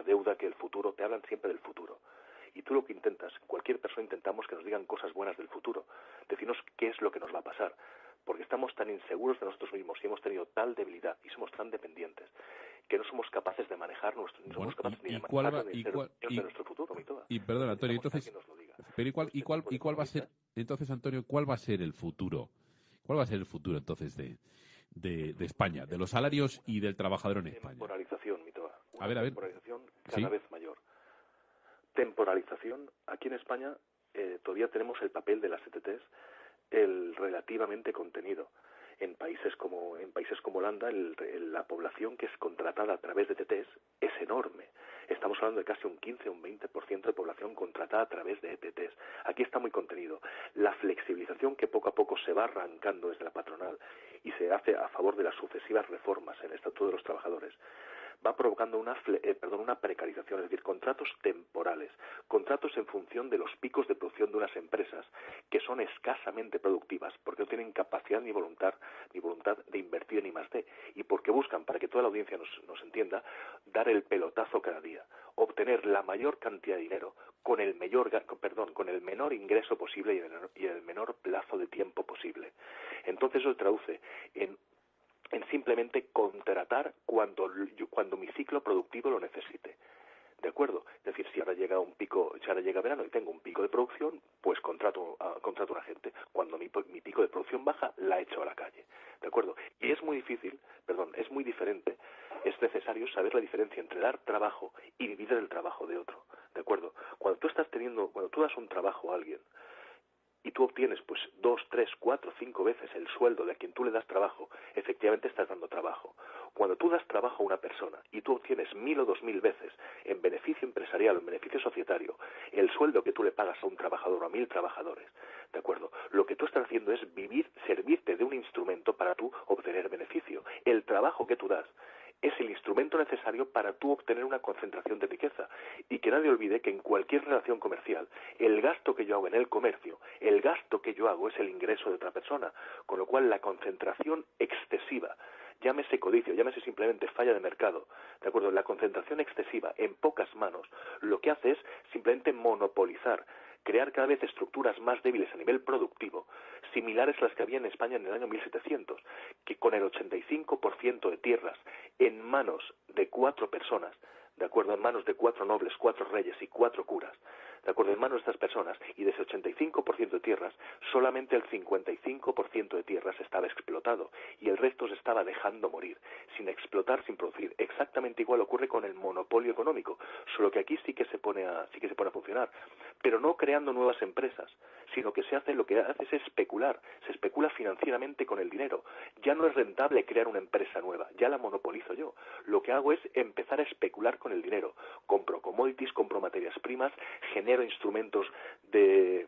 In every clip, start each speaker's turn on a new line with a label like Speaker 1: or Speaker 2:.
Speaker 1: la deuda, que el futuro, te hablan siempre del futuro. Y tú lo que intentas, cualquier persona intentamos que nos digan cosas buenas del futuro, decirnos qué es lo que nos va a pasar, porque estamos tan inseguros de nosotros mismos y hemos tenido tal debilidad y somos tan dependientes que no somos capaces de manejar ni somos capaces ni de manejar ni de ser de nuestro futuro, mi toda.
Speaker 2: Y perdón, Antonio, entonces, pero ¿y cuál va a ser, entonces, Antonio, cuál va a ser el futuro? ¿Cuál va a ser el futuro, entonces, de España, de los salarios y del trabajador en España?
Speaker 1: Temporalización, mi toda.
Speaker 2: A ver.
Speaker 1: Temporalización cada
Speaker 2: ¿Sí?
Speaker 1: vez mayor. Temporalización. Aquí en España todavía tenemos el papel de las ETTs, el relativamente contenido. En países como Holanda, la población que es contratada a través de ETTs es enorme. Estamos hablando de casi un 15 o un 20% de población contratada a través de ETTs. Aquí está muy contenido. La flexibilización que poco a poco se va arrancando desde la patronal y se hace a favor de las sucesivas reformas en el Estatuto de los Trabajadores va provocando una precarización, es decir, contratos temporales, contratos en función de los picos de producción de unas empresas que son escasamente productivas, porque no tienen capacidad ni voluntad de invertir en I+D, y porque buscan, para que toda la audiencia nos entienda, dar el pelotazo cada día, obtener la mayor cantidad de dinero con el menor ingreso posible y en el menor plazo de tiempo posible. Entonces eso se traduce en simplemente contratar cuando mi ciclo productivo lo necesite. ¿De acuerdo? Es decir, si ahora llega verano y tengo un pico de producción, pues contrato a una gente. Cuando mi pico de producción baja, la echo a la calle. ¿De acuerdo? Y es muy diferente, es necesario saber la diferencia entre dar trabajo y vivir del trabajo de otro. ¿De acuerdo? Cuando tú das un trabajo a alguien, y tú obtienes pues 2, 3, 4, 5 veces el sueldo de a quien tú le das trabajo, efectivamente estás dando trabajo. Cuando tú das trabajo a una persona y tú obtienes 1.000 o 2.000 veces en beneficio empresarial o en beneficio societario el sueldo que tú le pagas a un trabajador o a 1.000 trabajadores, ¿de acuerdo? Lo que tú estás haciendo es servirte de un instrumento para tú obtener beneficio. El trabajo que tú das es el instrumento necesario para tú obtener una concentración de riqueza. Y que nadie olvide que en cualquier relación comercial, el gasto que yo hago en el comercio, el gasto que yo hago es el ingreso de otra persona. Con lo cual la concentración excesiva, llámese codicio, llámese simplemente falla de mercado, ¿de acuerdo? La concentración excesiva en pocas manos lo que hace es simplemente monopolizar, crear cada vez estructuras más débiles a nivel productivo, similares a las que había en España en el año 1700, que con el 85% de tierras en manos de 4 personas, de acuerdo, en manos de 4 nobles, 4 reyes y 4 curas, de acuerdo, en manos de estas personas, y de ese 85% de tierras, solamente el 55% de tierras estaba explotado, y el resto se estaba dejando morir, sin explotar, sin producir. Exactamente igual ocurre con el monopolio económico, solo que aquí sí que se pone a funcionar, pero no creando nuevas empresas, sino que lo que hace es especular, se especula financieramente con el dinero. Ya no es rentable crear una empresa nueva, ya la monopolizo yo. Lo que hago es empezar a especular con el dinero. Compro commodities, compro materias primas, genero instrumentos de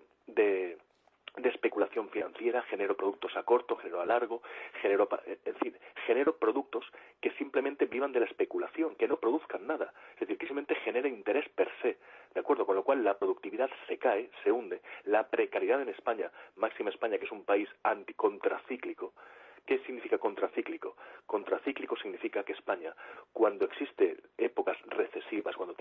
Speaker 1: especulación financiera, genero productos a corto, genero a largo, genero productos que simplemente vivan de la especulación, que no produzcan nada, es decir, que simplemente genere interés per se, ¿de acuerdo? Con lo cual la productividad se cae, se hunde, la precariedad en España, máxima España, que es un país contracíclico. ¿Qué significa contracíclico? Contracíclico significa que España, cuando existe épocas recesivas, cuando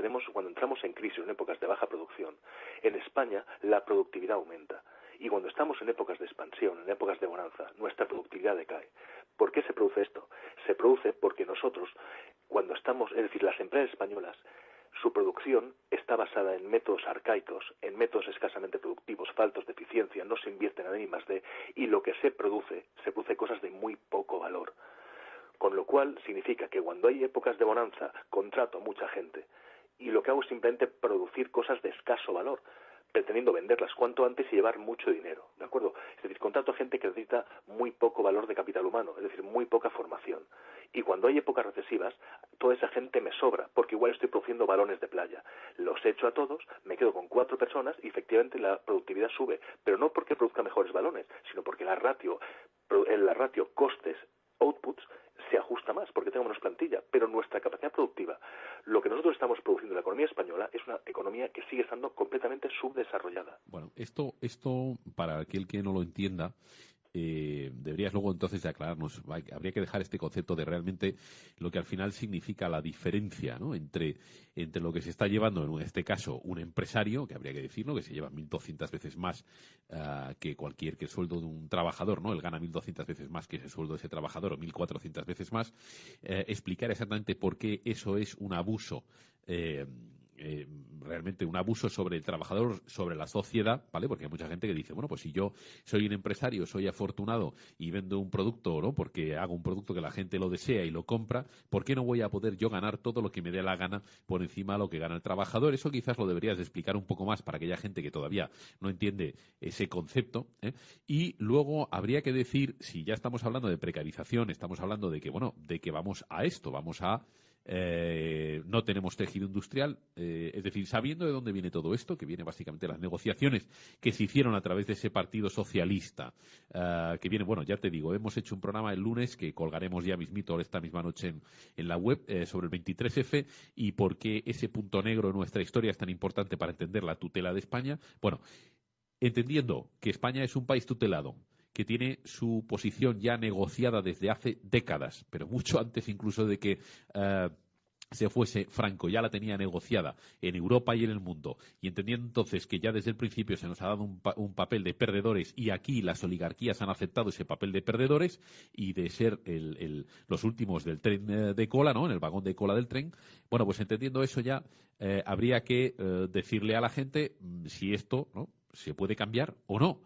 Speaker 1: entramos en crisis, en épocas de baja producción, en España la productividad aumenta. Y cuando estamos en épocas de expansión, en épocas de bonanza, nuestra productividad decae. ¿Por qué se produce esto? Se produce porque nosotros, es decir, las empresas españolas, su producción está basada en métodos arcaicos, en métodos escasamente productivos, faltos de eficiencia, no se invierte en I+D, y lo que se produce cosas de muy poco valor. Con lo cual significa que cuando hay épocas de bonanza, contrato a mucha gente, y lo que hago es simplemente producir cosas de escaso valor, pretendiendo venderlas cuanto antes y llevar mucho dinero, ¿de acuerdo? Es decir, contrato a gente que necesita muy poco valor de capital humano, es decir, muy poca formación. Y cuando hay épocas recesivas, toda esa gente me sobra, porque igual estoy produciendo balones de playa. Los echo a todos, me quedo con 4 personas y efectivamente la productividad sube, pero no porque produzca mejores balones, sino porque la ratio costes-outputs se ajusta más, porque tengo menos plantilla, pero nuestra capacidad productiva, lo que nosotros estamos produciendo en la economía española es una economía que sigue estando completamente subdesarrollada.
Speaker 2: Bueno, esto para aquel que no lo entienda, deberías luego entonces de aclararnos. Habría que dejar este concepto de realmente lo que al final significa la diferencia, ¿no?, entre lo que se está llevando, en este caso, un empresario, que habría que decirlo, que se lleva 1.200 veces más que el sueldo de un trabajador, ¿no? Él gana 1.200 veces más que ese sueldo de ese trabajador, o 1.400 veces más. Explicar exactamente por qué eso es un abuso. Realmente un abuso sobre el trabajador, sobre la sociedad, ¿vale? Porque hay mucha gente que dice, bueno, pues si yo soy un empresario, soy afortunado y vendo un producto, ¿no?, porque hago un producto que la gente lo desea y lo compra, ¿por qué no voy a poder yo ganar todo lo que me dé la gana por encima de lo que gana el trabajador? Eso quizás lo deberías de explicar un poco más para aquella gente que todavía no entiende ese concepto, ¿eh? Y luego habría que decir, si ya estamos hablando de precarización, estamos hablando de que, bueno, de que vamos a esto, vamos a no tenemos tejido industrial, es decir, sabiendo de dónde viene todo esto, que viene básicamente de las negociaciones que se hicieron a través de ese partido socialista, que viene, bueno, ya te digo, hemos hecho un programa el lunes que colgaremos ya mismito esta misma noche en la web sobre el 23F y por qué ese punto negro en nuestra historia es tan importante para entender la tutela de España. Bueno, entendiendo que España es un país tutelado, que tiene su posición ya negociada desde hace décadas, pero mucho antes incluso de que se fuese Franco, ya la tenía negociada en Europa y en el mundo, y entendiendo entonces que ya desde el principio se nos ha dado un papel de perdedores y aquí las oligarquías han aceptado ese papel de perdedores y de ser los últimos del tren de cola, ¿no?, en el vagón de cola del tren, bueno, pues entendiendo eso ya habría que decirle a la gente si esto, ¿no?, se puede cambiar o no.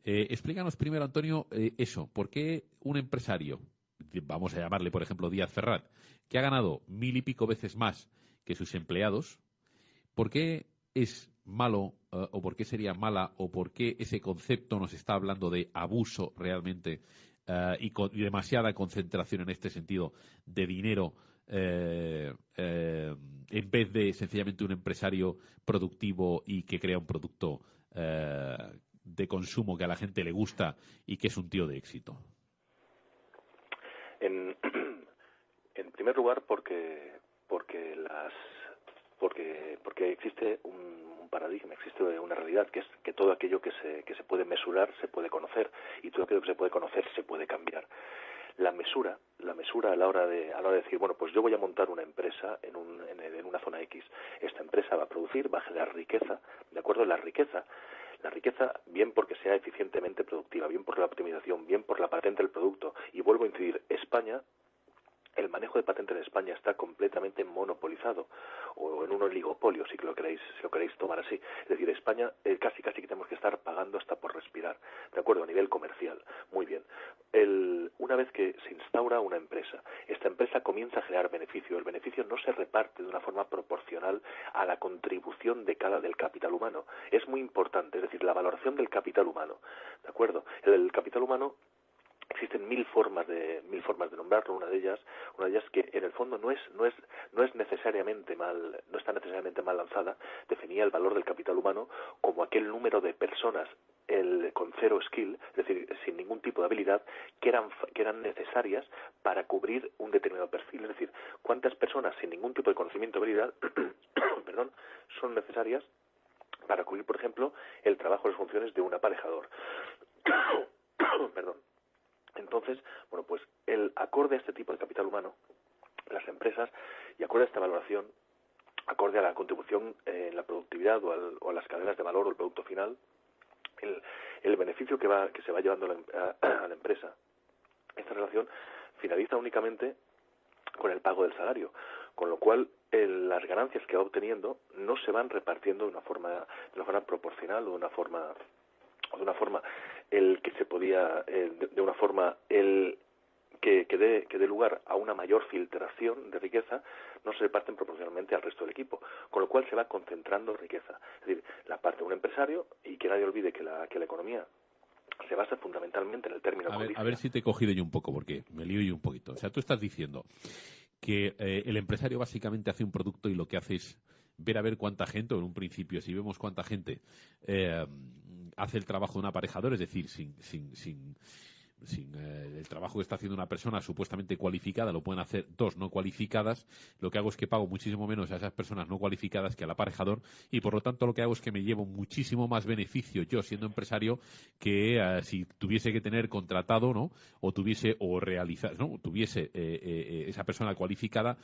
Speaker 2: Explícanos primero, Antonio, eso. ¿Por qué un empresario, vamos a llamarle, por ejemplo, Díaz Ferrat, que ha ganado 1.000 y pico veces más que sus empleados, por qué es malo o por qué sería mala o por qué ese concepto nos está hablando de abuso realmente y demasiada concentración en este sentido de dinero en vez de sencillamente un empresario productivo y que crea un producto de consumo que a la gente le gusta y que es un tío de éxito?
Speaker 1: En primer lugar, porque existe un paradigma, existe una realidad, que es que todo aquello que se puede mesurar se puede conocer, y todo aquello que se puede conocer se puede cambiar. La mesura a la hora de decir, bueno, pues yo voy a montar una empresa en una zona X. Esta empresa va a producir, va a generar riqueza, ¿de acuerdo? La riqueza, bien porque sea eficientemente productiva, bien por la optimización, bien por la patente del producto. Y vuelvo a incidir, España, el manejo de patente en España está completamente monopolizado, o en un oligopolio, si lo queréis tomar así. Es decir, España casi que tenemos que estar pagando hasta por respirar, ¿de acuerdo? A nivel comercial. Muy bien. Una vez que se instaura una empresa, esta empresa comienza a generar beneficio. El beneficio no se reparte de una forma proporcional a la contribución del capital humano. Es muy importante, es decir, la valoración del capital humano, ¿de acuerdo? El capital humano, existen mil formas de nombrarlo. Una de ellas que en el fondo no está necesariamente mal lanzada, definía el valor del capital humano como aquel número de personas con cero skill, es decir, sin ningún tipo de habilidad, que eran necesarias para cubrir un determinado perfil. Es decir, cuántas personas sin ningún tipo de conocimiento o habilidad perdón, son necesarias para cubrir, por ejemplo, el trabajo y las funciones de un aparejador. Perdón. Entonces, bueno, pues acorde a este tipo de capital humano, las empresas, y acorde a esta valoración, acorde a la contribución en la productividad o a las cadenas de valor o el producto final, el beneficio que se va llevando a la empresa, esta relación finaliza únicamente con el pago del salario, con lo cual las ganancias que va obteniendo no se van repartiendo de una forma proporcional o de una forma que dé lugar a una mayor filtración de riqueza, no se reparten proporcionalmente al resto del equipo, con lo cual se va concentrando riqueza. Es decir, la parte de un empresario, y que nadie olvide que la economía se basa fundamentalmente en el término codicia.
Speaker 2: A ver si te he cogido yo un poco, porque me lío yo un poquito. O sea, tú estás diciendo que el empresario básicamente hace un producto y lo que hace es ver a ver cuánta gente, o en un principio, si vemos cuánta gente hace el trabajo de un aparejador, es decir, sin el trabajo que está haciendo una persona supuestamente cualificada lo pueden hacer dos no cualificadas, lo que hago es que pago muchísimo menos a esas personas no cualificadas que al aparejador y por lo tanto lo que hago es que me llevo muchísimo más beneficio yo siendo empresario que si tuviese que tener contratado, ¿no? O tuviese o realizar, ¿no? Tuviese esa persona cualificada,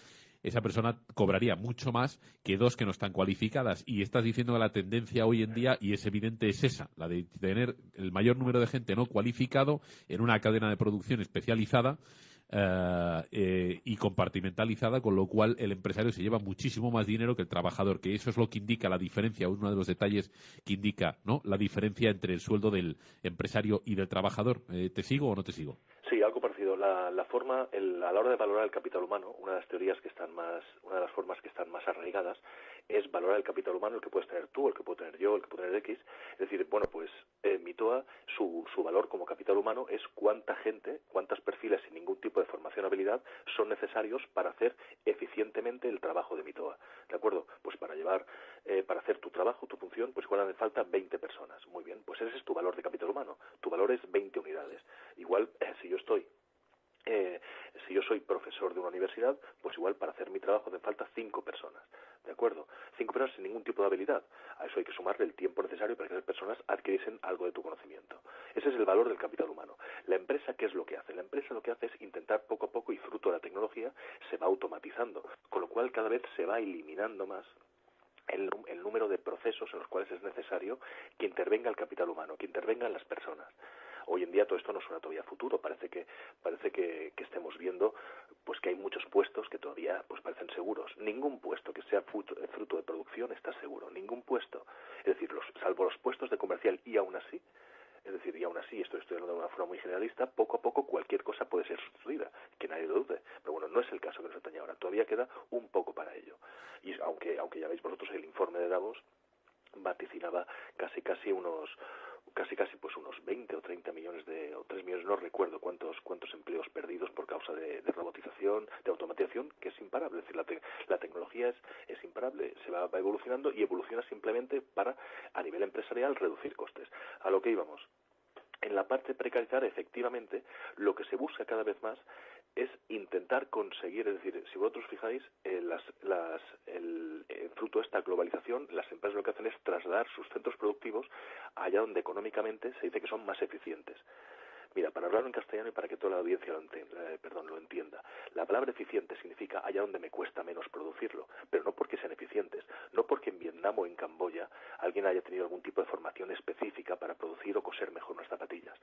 Speaker 2: esa persona cobraría mucho más que dos que no están cualificadas. Y estás diciendo que la tendencia hoy en día, y es evidente, es esa, la de tener el mayor número de gente no cualificado en una cadena de producción especializada y compartimentalizada, con lo cual el empresario se lleva muchísimo más dinero que el trabajador, que eso es lo que indica la diferencia, uno de los detalles que indica, ¿no?, la diferencia entre el sueldo del empresario y del trabajador. ¿Te sigo o no te sigo?
Speaker 1: Sí, algo parecido. La forma, a la hora de valorar el capital humano, una de las teorías que están más, una de las formas que están más arraigadas es valorar el capital humano, el que puedes tener tú, el que puedo tener yo, el que puedo tener X. Es decir, bueno, pues Mitoa, su valor como capital humano es cuánta gente, cuántos perfiles sin ningún tipo de formación o habilidad son necesarios para hacer eficientemente el trabajo de Mitoa. ¿De acuerdo? Pues para hacer tu trabajo, tu función, pues igual hace falta 20 personas. Muy bien, pues ese es tu valor de capital humano. Tu valor es 20 unidades. Igual, si yo soy profesor de una universidad, pues igual para hacer mi trabajo hacen falta 5 personas, ¿de acuerdo? 5 personas sin ningún tipo de habilidad. A eso hay que sumarle el tiempo necesario para que esas personas adquiriesen algo de tu conocimiento. Ese es el valor del capital humano. La empresa, ¿qué es lo que hace? La empresa lo que hace es intentar poco a poco, y fruto de la tecnología, se va automatizando, con lo cual cada vez se va eliminando más el número de procesos en los cuales es necesario que intervenga el capital humano, que intervengan las personas. Hoy en día todo esto no suena todavía a futuro, parece que estemos viendo pues que hay muchos puestos que todavía pues parecen seguros. Ningún puesto que sea fruto de producción está seguro, ningún puesto. Es decir, salvo los puestos de comercial, y aún así, esto estoy hablando de una forma muy generalista, poco a poco cualquier cosa puede ser sustituida, que nadie lo dude. Pero bueno, no es el caso que nos atañe ahora. Todavía queda un poco para ello. Y aunque ya veis vosotros, el informe de Davos vaticinaba casi pues unos 20 o 30 millones o 3 millones, no recuerdo cuántos empleos perdidos por causa de robotización, de automatización, que es imparable. Es decir, la tecnología es imparable, se va evolucionando, y evoluciona simplemente para, a nivel empresarial, reducir costes. A lo que íbamos. En la parte de precarizar, efectivamente, lo que se busca cada vez más es intentar conseguir, es decir, si vosotros fijáis, fruto de esta globalización, las empresas lo que hacen es trasladar sus centros productivos allá donde económicamente se dice que son más eficientes. Mira, para hablarlo en castellano y para que toda la audiencia lo entienda, la palabra eficiente significa allá donde me cuesta menos producirlo, pero no porque sean eficientes, no porque en Vietnam o en Camboya alguien haya tenido algún tipo de formación específica para producir o coser mejor unas zapatillas,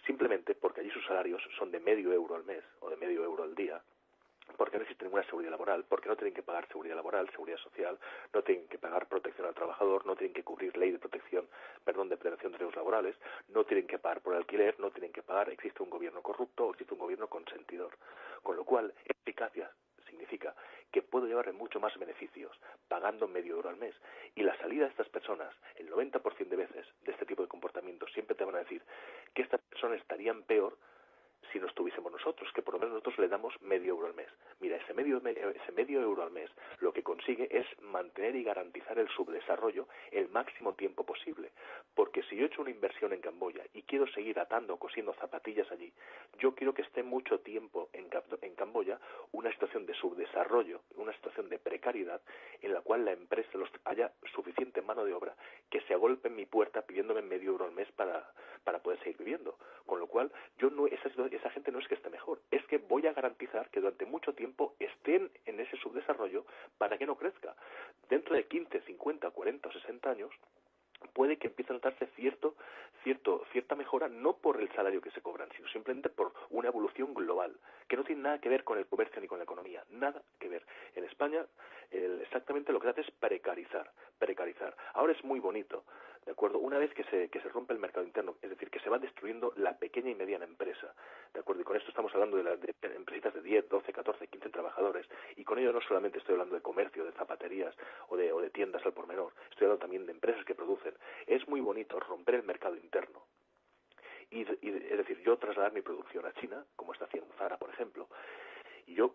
Speaker 1: simplemente porque allí sus salarios son de medio euro al mes o de medio euro al día, porque no existe ninguna seguridad laboral, porque no tienen que pagar seguridad laboral, seguridad social, no tienen que pagar protección al trabajador, no tienen que cubrir ley de prevención de riesgos laborales, no tienen que pagar por alquiler, no tienen que pagar, existe un gobierno corrupto o existe un gobierno consentidor. Con lo cual, eficacia significa que puedo llevarle mucho más beneficios pagando medio euro al mes. Y la salida de estas personas, el 90% de veces de este tipo de comportamientos, siempre te van a decir que estas personas estarían peor si no estuviésemos nosotros, que por lo menos nosotros le damos medio euro al mes. Mira, ese medio euro al mes lo que consigue es mantener y garantizar el subdesarrollo el máximo tiempo posible. Porque si yo he hecho una inversión en Camboya y quiero seguir atando o cosiendo zapatillas allí, yo quiero que esté mucho tiempo en Camboya una situación de subdesarrollo, una situación de precariedad en la cual la empresa haya suficiente mano de obra que se agolpe en mi puerta pidiéndome medio euro al mes para poder seguir viviendo. Con lo cual, esa gente no es que esté mejor, es que voy a garantizar que durante mucho tiempo estén en ese subdesarrollo para que no crezca. Dentro de 15, 50, 40 o 60 años, puede que empiece a notarse cierta mejora, no por el salario que se cobran, sino simplemente por una evolución global, que no tiene nada que ver con el comercio ni con la economía, nada que ver. En España, exactamente lo que se hace es precarizar. Ahora es muy bonito, ¿de acuerdo? Una vez que se rompe el mercado interno, es decir, que se va destruyendo la pequeña y mediana empresa, ¿de acuerdo? Y con esto estamos hablando de empresitas de 10, 12, 14, 15 trabajadores, y con ello no solamente estoy hablando de comercio, de zapaterías o de tiendas al por menor, estoy hablando también de empresas que producen. Es muy bonito romper el mercado interno. Y es decir, yo trasladar mi producción a China, como está haciendo Zara, por ejemplo, y yo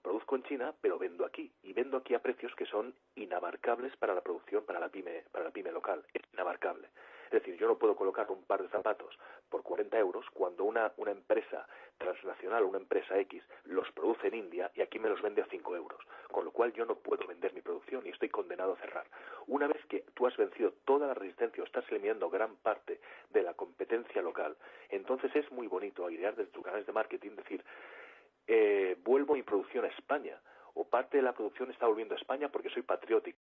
Speaker 1: produzco en China, pero vendo aquí, y vendo aquí a precios que son inabarcables para la producción, para la pyme local, es inabarcable. Es decir, yo no puedo colocar un par de zapatos por 40 euros cuando una empresa transnacional, una empresa X, los produce en India y aquí me los vende a 5 euros. Con lo cual yo no puedo vender mi producción y estoy condenado a cerrar. Una vez que tú has vencido toda la resistencia o estás eliminando gran parte de la competencia local, entonces es muy bonito airear desde tus canales de marketing, decir, vuelvo mi producción a España, o parte de la producción está volviendo a España porque soy patriótico.